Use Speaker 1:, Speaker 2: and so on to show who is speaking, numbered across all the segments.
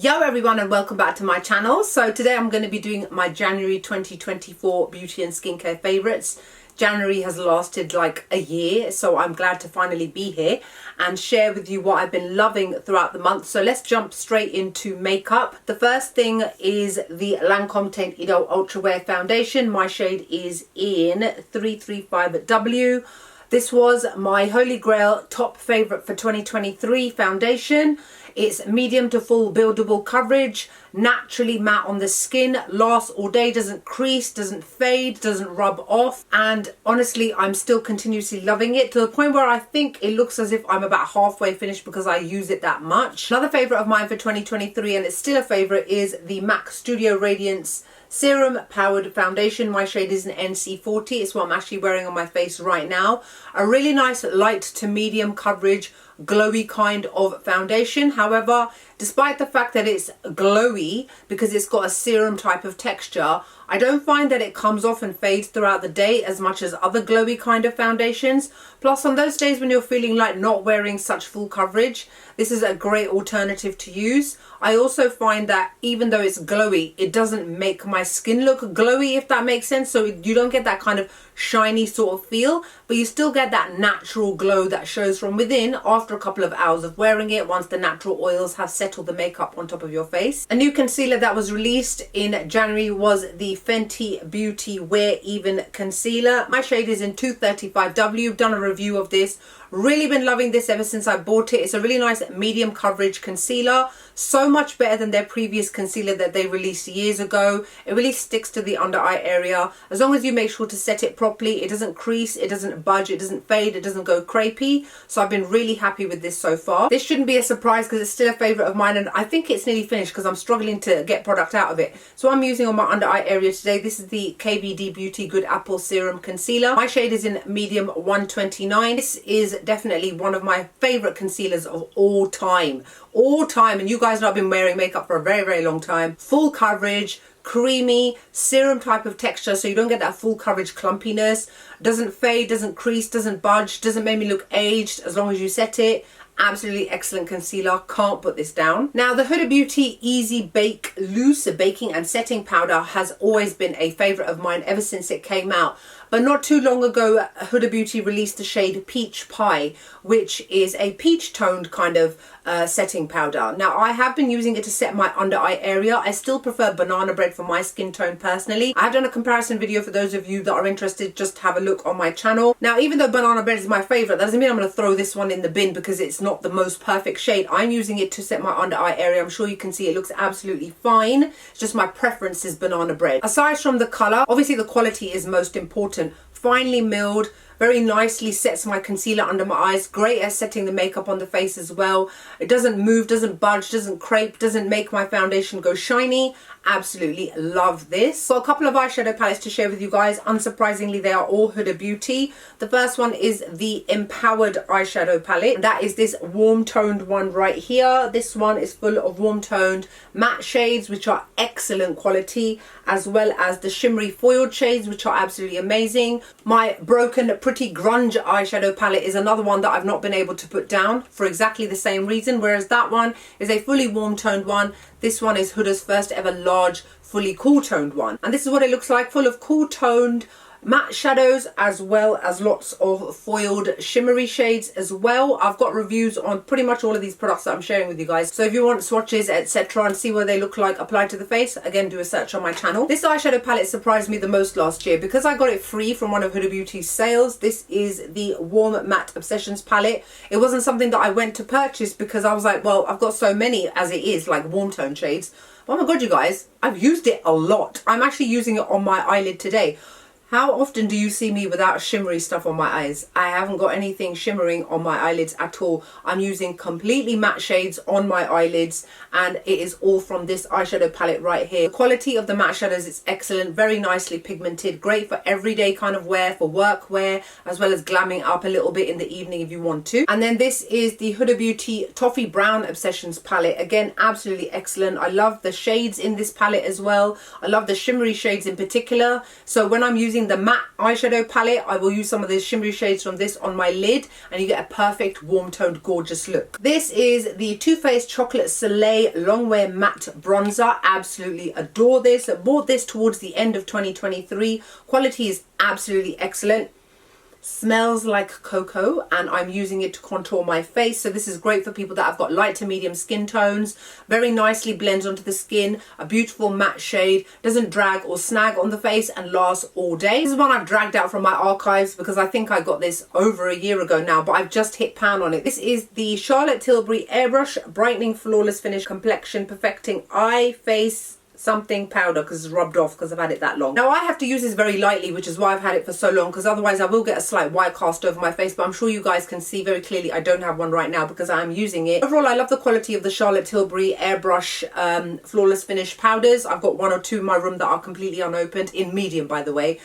Speaker 1: Yo everyone, and welcome back to my channel. So today I'm going to be doing my January 2024 beauty and skincare favorites. January has lasted like a year, so I'm glad to finally be here and share with you what I've been loving throughout the month. So let's jump straight into makeup. The first thing is the Lancôme Teint Idôle Ultra Wear Foundation. My shade is in 335W. This was my holy grail top favorite for 2023 foundation. It's medium to full buildable coverage, naturally matte on the skin, lasts all day, doesn't crease, doesn't fade, doesn't rub off. And honestly, I'm still continuously loving it to the point where I think it looks as if I'm about halfway finished because I use it that much. Another favorite of mine for 2023, and it's still a favorite, is the MAC Studio Radiance Serum Powered Foundation. My shade is an NC40. It's what I'm actually wearing on my face right now. A really nice light to medium coverage, glowy kind of foundation. However, despite the fact that it's glowy because it's got a serum type of texture, I don't find that it comes off and fades throughout the day as much as other glowy kind of foundations. Plus, on those days when you're feeling like not wearing such full coverage, this is a great alternative to use. I also find that even though it's glowy, it doesn't make my skin look glowy, if that makes sense. So you don't get that kind of shiny sort of feel, but you still get that natural glow that shows from within after a couple of hours of wearing it, once the natural oils have settled the makeup on top of your face. A new concealer that was released in January was the Fenty Beauty Wear Even Concealer. My shade is in 235W. Done a review of this. Really been loving this ever since I bought it. It's a really nice medium coverage concealer. So much better than their previous concealer that they released years ago. It really sticks to the under eye area. As long as you make sure to set it properly, it doesn't crease, it doesn't budge, it doesn't fade, it doesn't go crepey. So I've been really happy with this so far. This shouldn't be a surprise because it's still a favorite of mine, and I think it's nearly finished because I'm struggling to get product out of it. So I'm using on my under eye area today. This is the KVD Beauty Good Apple Serum Concealer. My shade is in medium 129. This is definitely one of my favorite concealers of all time, and you guys know I've been wearing makeup for a very long time. Full coverage, creamy serum type of texture, so you don't get that full coverage clumpiness. Doesn't fade, doesn't crease, doesn't budge, doesn't make me look aged as long as you set it. Absolutely excellent concealer, can't put this down. Now, the Huda Beauty Easy Bake Loose Baking and Setting Powder has always been a favorite of mine ever since it came out. But not too long ago, Huda Beauty released the shade Peach Pie, which is a peach toned kind of setting powder. Now, I have been using it to set my under eye area. I still prefer banana bread for my skin tone personally. I have done a comparison video for those of you that are interested. Just have a look on my channel. Now, even though banana bread is my favorite, that doesn't mean I'm going to throw this one in the bin because it's not the most perfect shade. I'm using it to set my under eye area. I'm sure you can see it looks absolutely fine. It's just my preference is banana bread. Aside from the color, obviously the quality is most important. Finely milled, very nicely sets my concealer under my eyes. Great at setting the makeup on the face as well. It doesn't move, doesn't budge, doesn't crepe, doesn't make my foundation go shiny. Absolutely love this. So a couple of eyeshadow palettes to share with you guys. Unsurprisingly, they are all Huda Beauty. The first one is the Empowered eyeshadow palette. That is this warm toned one right here. This one is full of warm toned matte shades, which are excellent quality, as well as the shimmery foiled shades, which are absolutely amazing. My Broken Pretty Grunge eyeshadow palette is another one that I've not been able to put down for exactly the same reason, whereas that one is a fully warm toned one. This one is Huda's first ever large, fully cool toned one. And this is what it looks like, full of cool toned matte shadows as well as lots of foiled shimmery shades as well. I've got reviews on pretty much all of these products that I'm sharing with you guys. So if you want swatches, etc., and see what they look like applied to the face, again, do a search on my channel. This eyeshadow palette surprised me the most last year because I got it free from one of Huda Beauty's sales. This is the Warm Matte Obsessions palette. It wasn't something that I went to purchase because I was like, well, I've got so many as it is, like warm tone shades. Oh my god, you guys, I've used it a lot. I'm actually using it on my eyelid today. How often do you see me without shimmery stuff on my eyes? I haven't got anything shimmering on my eyelids at all. I'm using completely matte shades on my eyelids, and it is all from this eyeshadow palette right here. The quality of the matte shadows is excellent, very nicely pigmented, great for everyday kind of wear, for work wear, as well as glamming up a little bit in the evening if you want to. And then this is the Huda Beauty Toffee Brown Obsessions palette. Again, absolutely excellent. I love the shades in this palette as well. I love the shimmery shades in particular. So when I'm using using the matte eyeshadow palette, I will use some of the shimmery shades from this on my lid, and you get a perfect warm toned gorgeous look. This is the Faced Chocolate Soleil Longwear Matte Bronzer. Absolutely adore this. I bought this towards the end of 2023. Quality is absolutely excellent. Smells like cocoa, and I'm using it to contour my face. So this is great for people that have got light to medium skin tones. Very nicely blends onto the skin. A beautiful matte shade. Doesn't drag or snag on the face and lasts all day. This is one I've dragged out from my archives because I think I got this over a year ago now, but I've just hit pan on it. This is the Charlotte Tilbury Airbrush Brightening Flawless Finish Complexion Perfecting Eye Face something powder, because it's rubbed off because I've had it that long. Now I have to use this very lightly, which is why I've had it for so long, because otherwise I will get a slight white cast over my face, but I'm sure you guys can see very clearly I don't have one right now because I am using it. Overall, I love the quality of the Charlotte Tilbury Airbrush Flawless Finish powders. I've got one or two in my room that are completely unopened, in medium by the way.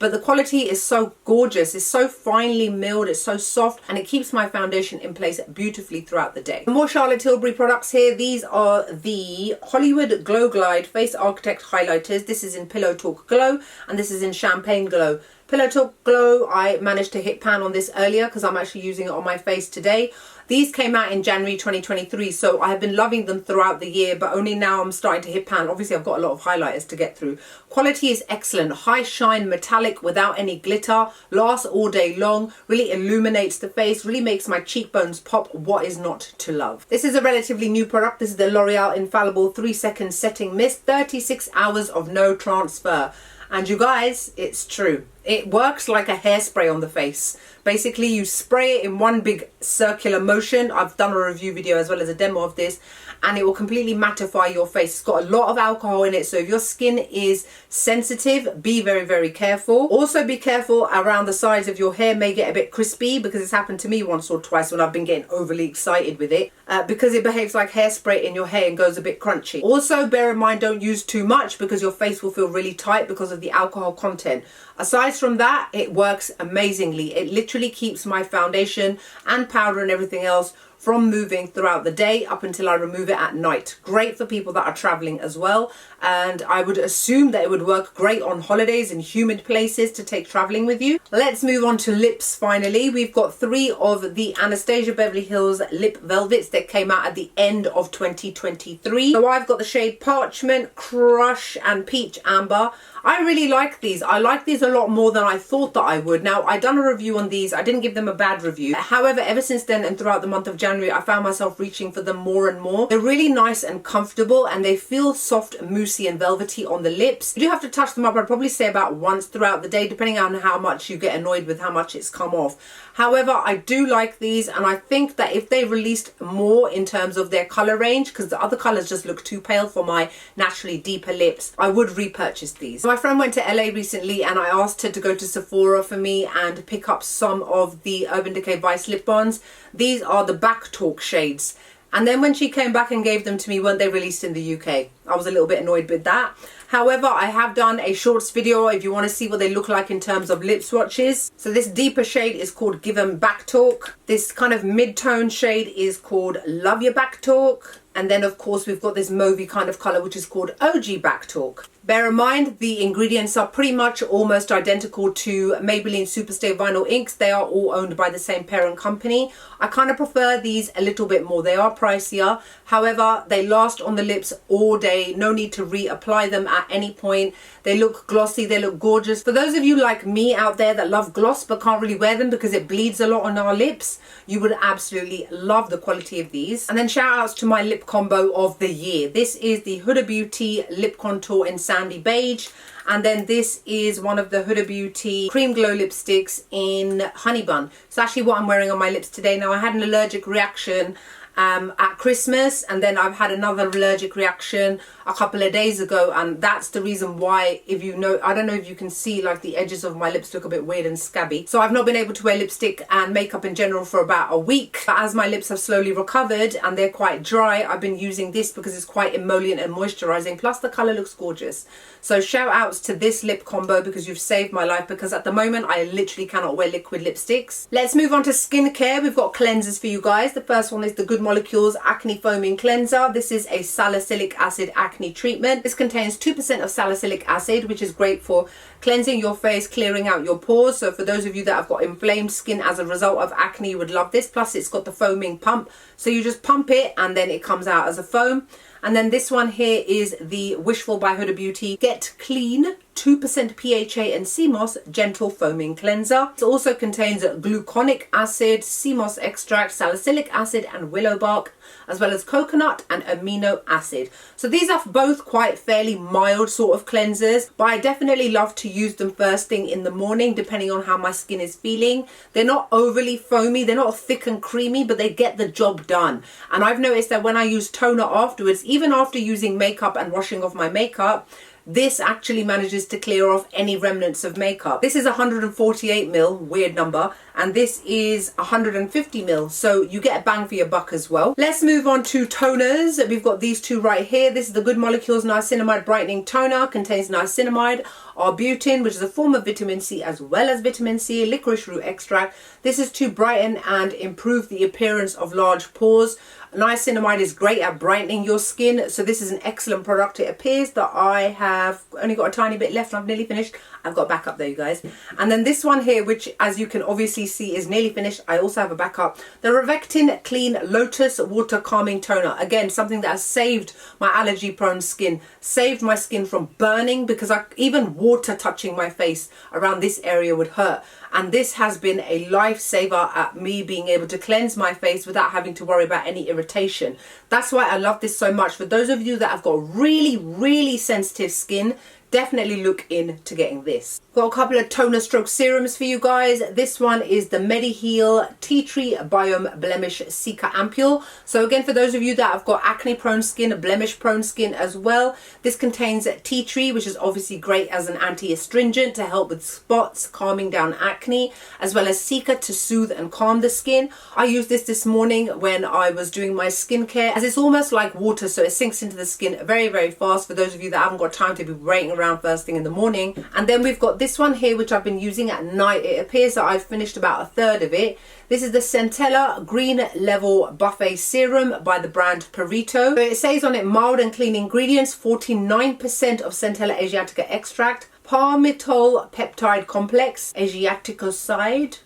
Speaker 1: But the quality is so gorgeous. It's so finely milled. It's so soft, and it keeps my foundation in place beautifully throughout the day. More Charlotte Tilbury products here. These are the Hollywood Glow Glide Face Architect Highlighters. This is in Pillow Talk Glow, and this is in Champagne Glow. Pillow Talk Glow, I managed to hit pan on this earlier because I'm actually using it on my face today. These came out in January 2023, so I have been loving them throughout the year, but only now I'm starting to hit pan. Obviously, I've got a lot of highlighters to get through. Quality is excellent. High shine, metallic, without any glitter. Lasts all day long. Really illuminates the face. Really makes my cheekbones pop. What is not to love? This is a relatively new product. This is the L'Oreal Infallible 3-Second Setting Mist. 36 hours of no transfer. And you guys, it's true. It works like a hairspray on the face. Basically, you spray it in one big circular motion. I've done a review video as well as a demo of this, and it will completely mattify your face. It's got a lot of alcohol in it, so if your skin is sensitive, be very, very careful. Also be careful around the sides of your hair. May get a bit crispy, because it's happened to me once or twice when I've been getting overly excited with it, because it behaves like hairspray in your hair and goes a bit crunchy. Also bear in mind, don't use too much because your face will feel really tight because of the alcohol content. Aside from that, it works amazingly. It literally keeps my foundation and powder and everything else from moving throughout the day up until I remove it at night. Great for people that are traveling as well, and I would assume that it would work great on holidays and humid places to take traveling with you. Let's move on to lips finally. We've got 3 of the Anastasia Beverly Hills lip velvets that came out at the end of 2023. So I've got the shade Parchment, Crush and Peach Amber. I really like these. I like these a lot more than I thought that I would. Now, I done a review on these. I didn't give them a bad review. However, ever since then and throughout the month of January, I found myself reaching for them more and more. They're really nice and comfortable, and they feel soft, moussey and velvety on the lips. You do have to touch them up. I'd probably say about once throughout the day, depending on how much you get annoyed with how much it's come off. However, I do like these, and I think that if they released more in terms of their colour range, because the other colours just look too pale for my naturally deeper lips, I would repurchase these. My friend went to LA recently, and I asked her to go to Sephora for me and pick up some of the Urban Decay Vice lip balms. These are the Back Talk shades. And then when she came back and gave them to me, weren't they released in the UK? I was a little bit annoyed with that. However, I have done a shorts video if you want to see what they look like in terms of lip swatches. So this deeper shade is called Give 'Em Back Talk. This kind of mid-tone shade is called Love Your Back Talk. And then, of course, we've got this mauvey kind of colour, which is called OG Back Talk. Bear in mind, the ingredients are pretty much almost identical to Maybelline Superstay Vinyl Inks. They are all owned by the same parent company. I kind of prefer these a little bit more. They are pricier. However, they last on the lips all day. No need to reapply them at any point. They look glossy. They look gorgeous. For those of you like me out there that love gloss but can't really wear them because it bleeds a lot on our lips, you would absolutely love the quality of these. And then shout outs to my lip combo of the year. This is the Huda Beauty Lip Contour in Sandy Beige. And then this is one of the Huda Beauty Cream Glow lipsticks in Honey Bun. It's actually what I'm wearing on my lips today. Now, I had an allergic reaction at Christmas, and then I've had another allergic reaction a couple of days ago, and that's the reason why, if you know, I don't know if you can see, like the edges of my lips look a bit weird and scabby. So I've not been able to wear lipstick and makeup in general for about a week. But as my lips have slowly recovered and they're quite dry, I've been using this because it's quite emollient and moisturizing, plus the color looks gorgeous. So shout outs to this lip combo because you've saved my life, because at the moment I literally cannot wear liquid lipsticks. Let's move on to skincare. We've got cleansers for you guys. The first one is the Good Molecules Acne Foaming Cleanser. This is a salicylic acid acne treatment. This contains 2% of salicylic acid, which is great for cleansing your face, clearing out your pores. So for those of you that have got inflamed skin as a result of acne, you would love this. Plus it's got the foaming pump. So you just pump it and then it comes out as a foam. And then this one here is the Wishful by Huda Beauty Get Clean 2% PHA and sea moss Gentle Foaming Cleanser. It also contains gluconic acid, sea moss extract, salicylic acid and willow bark, as well as coconut and amino acid. So these are both quite fairly mild sort of cleansers, but I definitely love to use them first thing in the morning depending on how my skin is feeling. They're not overly foamy, they're not thick and creamy, but they get the job done. And I've noticed that when I use toner afterwards, even after using makeup and washing off my makeup, this actually manages to clear off any remnants of makeup. This is 148ml, weird number, and this is 150ml, so you get a bang for your buck as well. Let's move on to toners. We've got these two right here. This is the Good Molecules Niacinamide Brightening Toner. Contains niacinamide, arbutin, which is a form of vitamin C, as well as vitamin C, licorice root extract. This is to brighten and improve the appearance of large pores. Niacinamide is great at brightening your skin, so this is an excellent product. It appears that I have only got a tiny bit left and I've nearly finished. I've got a backup there, you guys. And then this one here, which as you can obviously see is nearly finished, I also have a backup. The Revectin Clean Lotus Water Calming Toner. Again, something that has saved my allergy prone skin, saved my skin from burning, because even water touching my face around this area would hurt. And this has been a lifesaver at me being able to cleanse my face without having to worry about any irritation. That's why I love this so much. For those of you that have got really sensitive skin, definitely look into getting this. Got a couple of toner stroke serums for you guys. This one is the Mediheal Tea Tree Biome Blemish Cica Ampule. So again, for those of you that have got acne prone skin, blemish prone skin as well, this contains tea tree, which is obviously great as an anti-astringent to help with spots, calming down acne, as well as Cica to soothe and calm the skin. I used this morning when I was doing my skincare, as it's almost like water, so it sinks into the skin very fast for those of you that haven't got time to be waiting around first thing in the morning. And then we've got this one here, which I've been using at night. It appears that I've finished about a third of it. This is the Centella Green Level Buffet Serum by the brand Perito. So it says on it mild and clean ingredients, 49% of Centella Asiatica extract, palmitol peptide complex, Asiaticoside,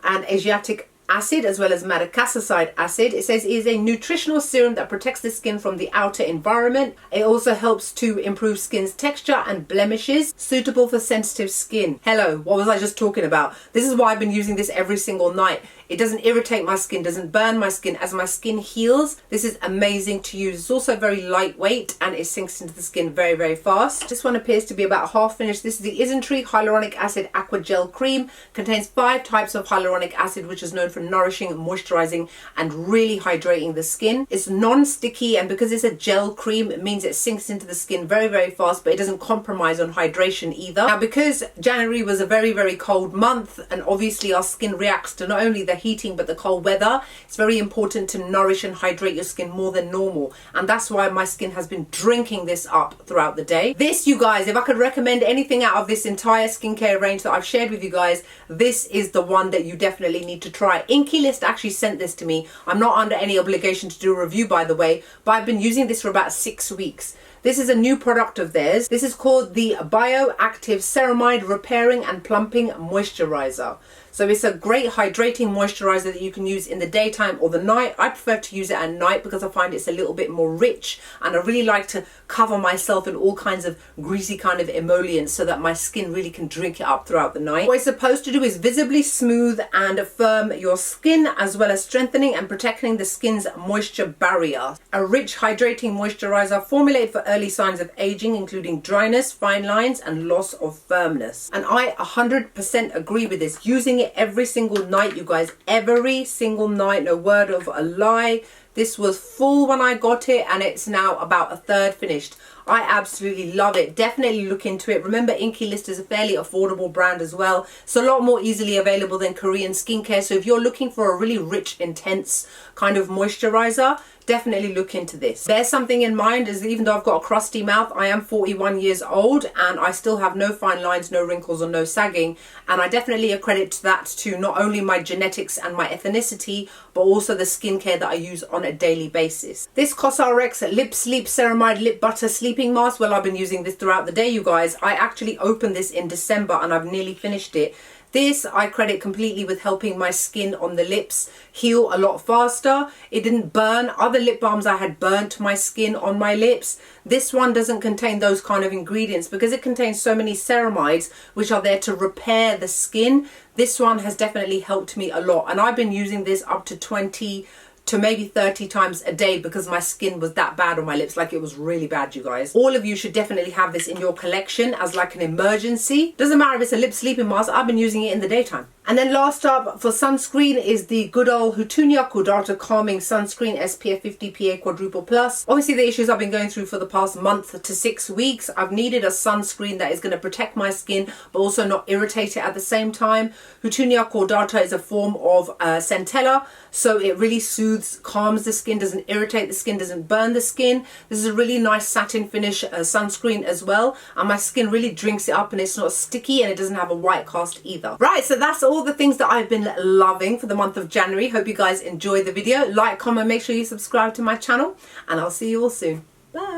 Speaker 1: and Asiatic acid, as well as madecassoside acid. It says it is a nutritional serum that protects the skin from the outer environment. It also helps to improve skin's texture and blemishes, suitable for sensitive skin. Hello, what was I just talking about? This is why I've been using this every single night. It doesn't irritate my skin, doesn't burn my skin. As my skin heals, this is amazing to use. It's also very lightweight and it sinks into the skin very fast. This one appears to be about half finished. This is the Isntree Hyaluronic Acid Aqua Gel Cream. Contains 5 types of hyaluronic acid, which is known for nourishing, moisturizing and really hydrating the skin. It's non-sticky, and because it's a gel cream, it means it sinks into the skin very fast, but it doesn't compromise on hydration either. Now, because January was a very cold month, and obviously our skin reacts to not only the heating but the cold weather, it's very important to nourish and hydrate your skin more than normal, and that's why my skin has been drinking this up throughout the day. This, you guys, if I could recommend anything out of this entire skincare range that I've shared with you guys, this is the one that you definitely need to try. Inky List actually sent this to me. I'm not under any obligation to do a review, by the way, but I've been using this for about 6 weeks. This is a new product of theirs. This is called the Bioactive Ceramide Repairing and Plumping Moisturizer. So it's a great hydrating moisturizer that you can use in the daytime or the night. I prefer to use it at night because I find it's a little bit more rich, and I really like to cover myself in all kinds of greasy kind of emollients so that my skin really can drink it up throughout the night. What it's supposed to do is visibly smooth and firm your skin, as well as strengthening and protecting the skin's moisture barrier. A rich hydrating moisturizer formulated for early signs of aging, including dryness, fine lines and loss of firmness. And I 100% agree with this. Using it every single night, you guys, every single night, no word of a lie. This was full when I got it, and it's now about a third finished. I absolutely love it. Definitely look into it. Remember, Inky List is a fairly affordable brand as well. It's a lot more easily available than Korean skincare. So if you're looking for a really rich, intense kind of moisturizer, definitely look into this. Bear something in mind, is even though I've got a crusty mouth, I am 41 years old and I still have no fine lines, no wrinkles or no sagging, and I definitely accredit that to not only my genetics and my ethnicity, but also the skincare that I use on a daily basis. This COSRX Lip Sleep Ceramide Lip Butter Sleeping Mask, well, I've been using this throughout the day, you guys. I actually opened this in December and I've nearly finished it. This I credit completely with helping my skin on the lips heal a lot faster. It didn't burn. Other lip balms I had burnt my skin on my lips. This one doesn't contain those kind of ingredients because it contains so many ceramides which are there to repair the skin. This one has definitely helped me a lot, and I've been using this up to 20 to maybe 30 times a day because my skin was that bad on my lips. Like, it was really bad, you guys. All of you should definitely have this in your collection as like an emergency. Doesn't matter if it's a lip sleeping mask, I've been using it in the daytime. And then last up for sunscreen is the good old Huda Beauty Calming Sunscreen SPF 50 PA Quadruple Plus. Obviously the issues I've been going through for the past month to 6 weeks, I've needed a sunscreen that is going to protect my skin but also not irritate it at the same time. Huda Beauty is a form of centella, so it really soothes, calms the skin, doesn't irritate the skin, doesn't burn the skin. This is a really nice satin finish sunscreen as well, and my skin really drinks it up and it's not sticky and it doesn't have a white cast either. Right, so that's all the things that I've been loving for the month of January. Hope you guys enjoyed the video. Like, comment, make sure you subscribe to my channel, and I'll see you all soon. Bye.